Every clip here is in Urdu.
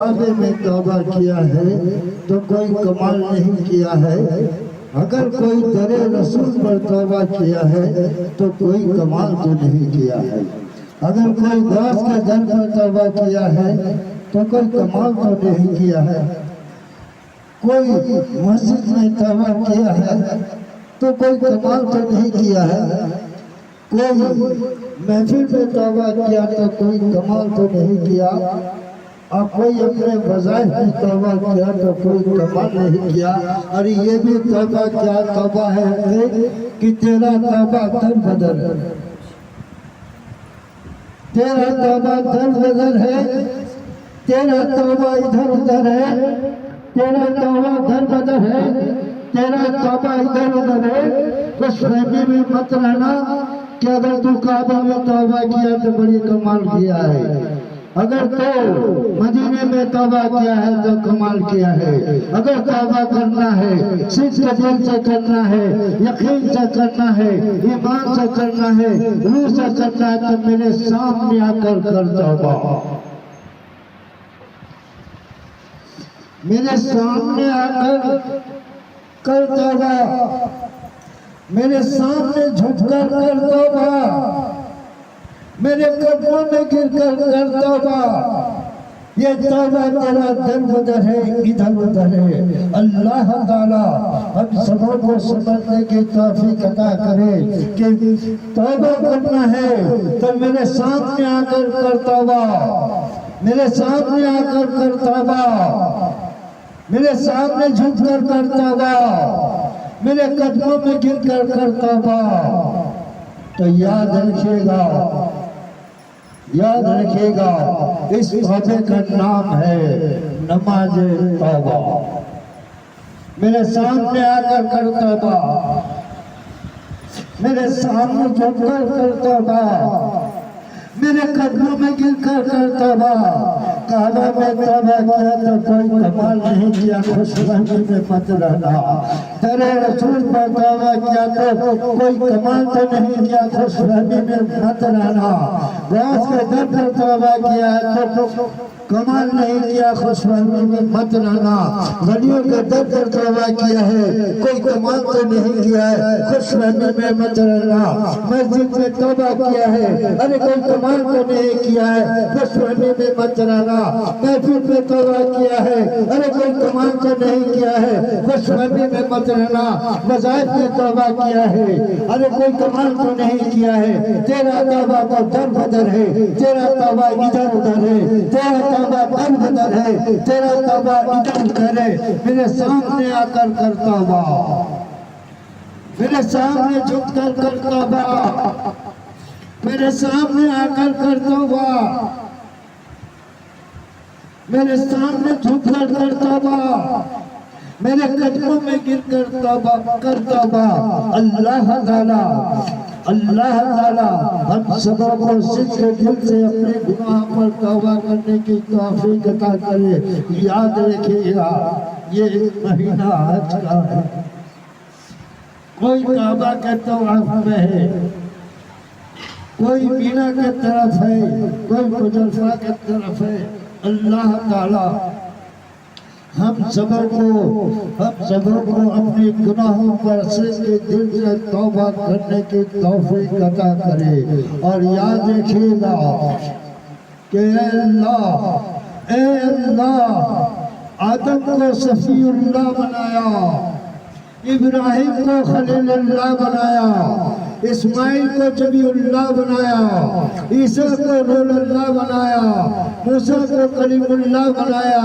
توبے میں توبہ کیا ہے تو کوئی کمال نہیں کیا ہے، اگر کوئی در رسول پر توبہ کیا ہے تو کوئی کمال تو نہیں کیا ہے، اگر کوئی دوست کے در پر توبہ کیا ہے تو کوئی کمال تو نہیں کیا ہے، کوئی مسجد میں توبہ کیا ہے تو کوئی کمال تو نہیں کیا ہے، کوئی محفل میں توبہ کیا تو کوئی کمال تو نہیں کیا، اور کوئی اپنے وظائف میں توبہ کیا تو کوئی کمال نہیں کیا۔ اور یہ بھی توبہ کیا توبہ ہے کہ تیرا توبہ در بدر ہے، تیرا توبہ در بدر ہے، تیرا توبہ ادھر ادھر ہے، تیرا توبہ در بدر ہے، تیرا توبہ ادھر ادھر ہے۔ اس فہمی میں مت رہنا کہ اگر تو کعبہ میں توبہ کیا تو بڑی کمال کیا ہے، اگر تو مدینے میں توبہ کیا ہے تو کمال کیا ہے، اگر توبہ کرنا ہے صدق دل سے کرنا ہے، یقین سے کرنا ہے، ایمان سے کرنا ہے، روح سے کرنا ہے تو میرے سامنے آ کر کر توبہ، میرے سامنے آ کر کر توبہ، میرے سامنے جھک کر کر توبہ، میرے قدموں میں گر کر کر توبہ۔ یہ توبہ تیرا در بدر ہے، ادھر ادھر ہے۔ اللہ تعالیٰ ہم سبوں کو سمجھنے کی توفیق عطا کرے کہ توبہ کرنا ہے تو میرے سامنے آ کر کر توبہ، میرے سامنے آ کر کر توبہ، میرے سامنے جھک کر کر توبہ، میرے قدموں میں گر کر کر توبہ۔ تو یاد رکھیے گا، یاد رکھیے گا، اس توبے کا نام ہے نماز توبہ۔ میرے سامنے آ کر کر توبہ، میرے سامنے جھک کر کر توبہ، میرے قدموں میں گر کر کر توبہ۔ کعبہ میں توبہ کیا تو کوئی کمال نہیں کیا، خوش فہمی میں مت رہنا۔ در رسول پر توبہ کیا تو کوئی کمال تو نہیں کیا، خوش فہمی میں مت رہنا۔ غوث کے در پر توبہ کیا ہے تو کمال نہیں کیا، خوش فہمی میں مت رہنا۔ ولیوں کے در پر توبہ کیا ہے کوئی کمال تو نہیں کیا ہے، خوش فہمی میں مت رہنا۔ مسجد میں توبہ کیا ہے، ارے کوئی کمال تو نہیں کیا ہے، خوش فہمی میں مت رہنا۔ محفل میں توبہ کیا ہے، ارے کوئی کمال تو نہیں کیا ہے، خوش فہمی میں مت رہنا۔ وظائف میں توبہ کیا ہے، ارے کوئی کمال تو نہیں کیا ہے، تیرا توبہ تو در بدر ہے، تیرا توبہ ادھر ادھر ہے، تیرا توبہ در بدر ہے، تیرا توبہ ادھر ادھر ہے۔ میرے سامنے آ کر کر توبہ، میرے سامنے جھک کر کر توبہ، میرے سامنے آ کر کر توبہ، میرے سامنے جھک کر کر توبہ، میرے قدموں میں گر کر توبہ کر توبہ۔ اللہ تعالیٰ، اللہ تعالیٰ ہم سبوں کو صدق دل سے اپنے گناہ پر توبہ کرنے کی توفیق عطا کرے۔ یاد رکھیے گا یہ مہینہ حج کا ہے، کوئی کعبہ کے طواف میں ہے، کوئی مینا کے طرف ہے، کوئی مزدلفہ کے طرف ہے۔ اللہ تعالیٰ ہم سبوں کو اپنے گناہوں پر صدق دل سے توبہ کرنے کی توفیق عطا کرے۔ اور یاد رکھیے گا کہ اے اللہ آدم کو صفی اللہ بنایا، ابراہیم کو خلیل اللہ بنایا، اسماعیل کو جبی اللہ بنایا، عیسیٰ کو رول اللہ بنایا، موسیٰ کو کلیم اللہ بنایا۔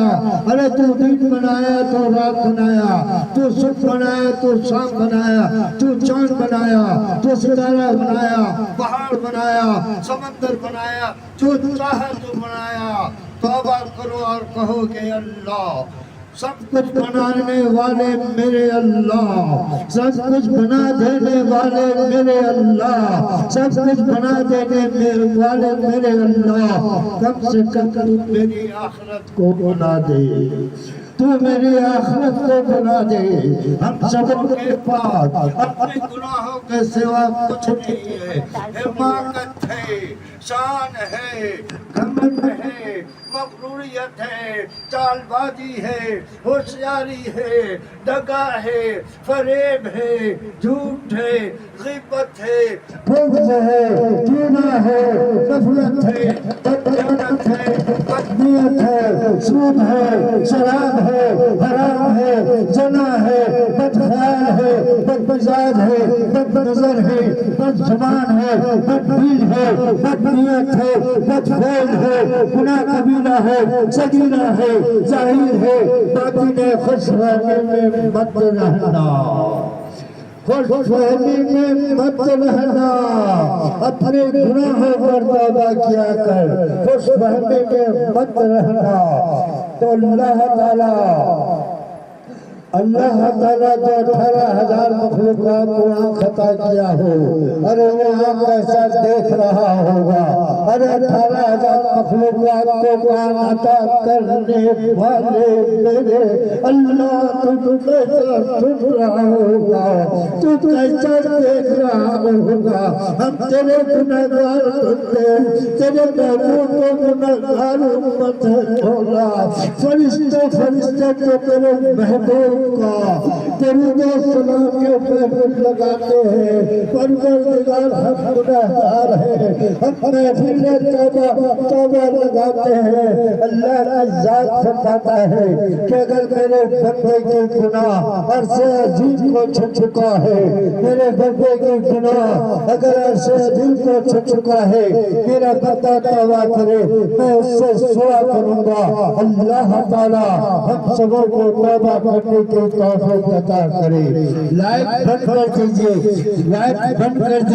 ارے تو دن بنایا تو رات بنایا، تو صبح بنایا تو شام بنایا، تو چاند بنایا تو ستارہ بنایا، پہاڑ بنایا، سمندر بنایا، جو چاہا تو بنایا۔ توبہ کرو اور کہو کہ اللہ سب کچھ بنانے والے میرے اللہ، سب کچھ بنا دینے والے میرے اللہ، سب کچھ بنا دینے والے میرے اللہ، کم سے کم تو میری آخرت کو بنا دے، تو میری آخرت کو بنا دے۔ ہم سب کے پاس اپنے گناہوں کے سوا کچھ نہیں ہے، حماقت ہے، شان ہے، گھمنڈ ہے، مغروریت ہے، چال بازی ہے، ہوشیاری ہے، دغا ہے، فریب ہے، جھوٹ ہے، غیبت ہے، بغض ہے، کینہ ہے، نفرت ہے، بددیانت ہے، بدنیت ہے، سود ہے، شراب ہے، حرام ہے، زنا ہے، بدخیال ہے، بدمزاج ہے، بد نظر ہے، بد زبان ہے، بد دل ہے، بد نیت ہے، بد فعل ہے، گناہ کبیرہ ہے، صغیرہ ہے، ظاہر ہے، باطن ہے، خوش فہمی میں مت رہنا، خوش فہمی میں مت رہنا، اپنے گناہوں پر توبہ کیا کر، خوش فہمی میں مت رہنا۔ تو اللہ تعالیٰ تو 18,000 مخلوقات کو آنکھ عطا کیا ہو، ارے وہ آنکھ کیسا دیکھ رہا ہوگا، ارے 18,000 مخلوقات کو کان عطا کرنے والے میرے اللہ تو کیسا سن رہا ہوگا، تو کیسا دیکھ رہا ہوگا۔ ہم تیرے گنہگار بندے، تیرے محبوب کو گنہگار امت ہے مولا، فرشتے تو تیرے محبوب کا درود و سلام کے محفل لگاتے ہیں، پروردگار ہم گنہگار ہیں، ہم محفل توبہ لگاتے ہیں۔ اللہ کی ذات فرماتا ہے کہ اگر میرے بندے کے گناہ عرش عظیم کو چھو چکا ہے، میرے بندے کے گناہ اگر عرش عظیم کو چھو چکا ہے، میرا بندہ توبہ کرے میں اس سے سوا کروں گا۔ اللہ تعالیٰ ہم سبوں کو توبہ کرنے کی توفیق عطا کرے۔ لائٹ بند کر دیجئے، لائٹ بند کر دیجئے۔